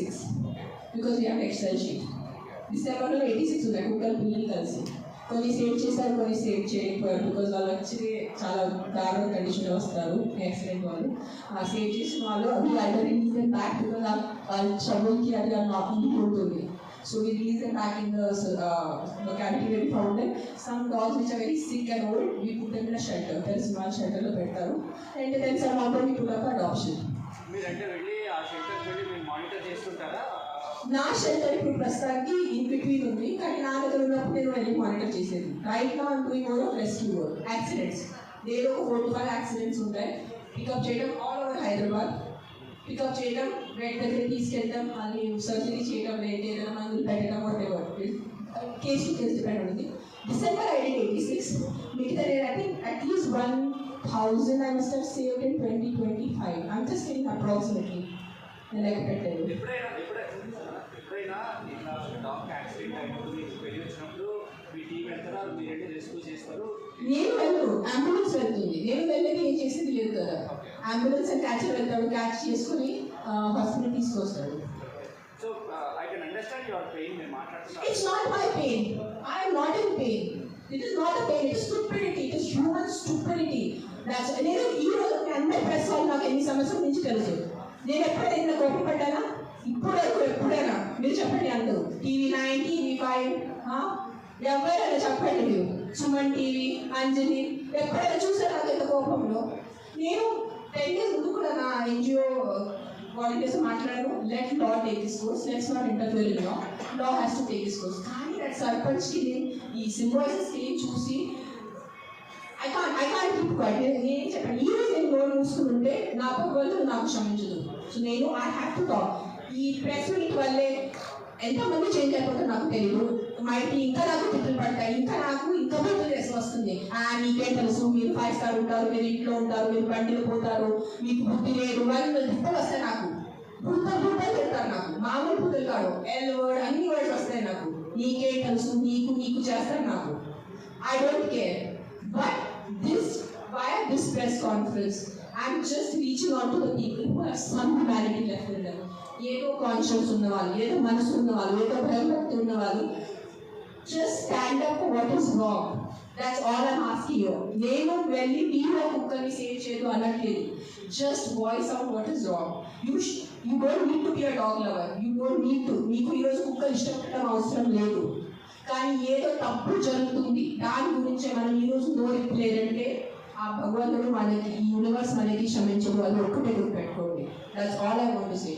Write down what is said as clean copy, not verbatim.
86 because we have Excel sheet. డిసెంబర్లో 86 ఉన్నాయి కుక్కలు పిల్లలు కలిసి. కొన్ని సేవ్ చేశారు, కొన్ని సేవ్ చేయకపోయారు బికాజ్ వాళ్ళు వచ్చి చాలా దారుణ కండిషన్లో వస్తారు యాక్సిడెంట్ వాళ్ళు. ఆ సేవ్ చేసిన వాళ్ళు అది either release them back because వాళ్ళ చదువుకి అది నాకు ఉండిపోతుంది. So we release them back in the locality where we found them. Some dogs which are very sick and old, we put them in a shelter. There is one shelter lo pettaru, and then some of them we put up for adoption. మీరంటే వెళ్ళి ఆ shelter వెళ్ళి మీరు monitor చేస్తుంటారా? నా shelter ఇప్పుడు ప్రస్తుతానికి in between ఉంది, కానీ నా దగ్గర ఉన్నప్పుడు నేను వెళ్ళి మానిటర్ చేసేది. Right now I'm doing more of rescue work. Accidents డేలో 4 to 5 యాక్సిడెంట్స్ ఉంటాయి. పికప్ చేయడం ఆల్ ఓవర్ హైదరాబాద్, పికప్ చేయడం, వెంట దగ్గర తీసుకెళ్ళడం, మళ్ళీ సర్జరీ చేయడం, ఏదైనా మందులు పెట్టడం, whatever case to case depend ఉంటుంది. December I did 86. మిగతా నేను I think at least 1000 I must have saved in 2025. I'm just saying approximately. లెక్క పెట్టారు. ఎప్పుడైనా ఇట్లా డాగ్ యాక్సిడెంట్ అయినప్పుడు మీకు వెళ్ళి వచ్చినప్పుడు మీ టీం వెళ్తారా, మీరంటే రెస్క్యూ చేస్తారు? నేను వెళ్ళను, అంబులెన్స్ వెళ్తుంది. నేను వెళ్ళేది ఏం చేసేది లేదు కదా. అంబులెన్స్ అండ్ క్యాచర్ వెళ్తాడు, క్యాచ్ చేసుకుని హాస్పిటల్ తీసుకొస్తాడు. So I can understand your pain. మీరు మాట్లాడుతున్నారు. It's not my pain. I am not in pain. It is not a pain. It is stupidity. It is human stupidity. నేను ఈ రోజు అందరి press వాళ్ళు నాకు ఎన్ని సంవత్సరాల నుంచి తెలుసు. నేను ఎప్పుడైనా ఇంత కోపపడ్డానా? ఎప్పుడైనా మీరు చెప్పండి. అందరూ TV9, TV5 ఎవరైనా చెప్పండి. మీరు సుమన్ టీవీ, అంజలి ఎప్పుడైనా చూసారు నాకు ఎంత కోపంలో? నేను 10 days ముందు కూడా నా NGO వాలంటీర్స్ మాట్లాడారు. Let law take this course, let's not interfere in law has to take this course. కానీ దట్ సర్పంచ్కి ఈ సింబాలిజస్కి చూసి ఐ కాంట్ కీప్ క్వైట్. నేను చెప్పండి, ఈ రోజు నేను నోరు మూసుకుంటే నా పక్కన నాకు క్షమించదు. సో నేను ఐ హ్యావ్ టు టాక్. ఈ ప్రెస్ మీట్ వల్లే ఎంతమంది చేంజ్ అయిపోతారో నాకు తెలియదు. మైకి ఇంకా నాకు తిట్లు పడతాయి, ఇంకా బుద్ధి వస్తుంది. మీకేం తెలుసు, మీరు 5 star ఉంటారు, మీరు ఇంట్లో ఉంటారు, మీరు బండిలో పోతారు, మీకు బుద్ధి లేదు, వాళ్ళు తిప్పలు వస్తాయి. నాకు బుద్ధలు పెడతారు. నాకు మామూలు బుద్ధులు కాదు, ఎల్ వర్డ్ అన్ని వర్డ్స్ వస్తాయి. నాకు నీకేం తెలుసు, నీకు చేస్తారు. నాకు I don't care. But via this press conference, I'm just reaching out to the people who have some humanity left in them. ఏదో కాన్షియస్ ఉన్నవాళ్ళు, ఏదో మనసు ఉన్నవాళ్ళు, ఏదో భయభక్తి ఉన్నవాళ్ళు, just stand up for what is wrong. That's all I'm asking you. నేను వెళ్ళి మీరు కుక్కని సేవ్ చేయదు అనట్లేదు. Just voice out what is wrong. You don't need to be a dog lover. You don't need to. మీకు ఈరోజు కుక్కలు ఇష్టపడటం అవసరం లేదు. కానీ ఏదో తప్పు జరుగుతుంది, దాని గురించి మనం ఈరోజు నోరెప్పలేదంటే ఆ భగవంతుడు మనకి, ఈ యూనివర్స్ మనకి క్షమించదు. అది ఒక్కటే గుర్తుపెట్టుకోండి. That's all I want to say.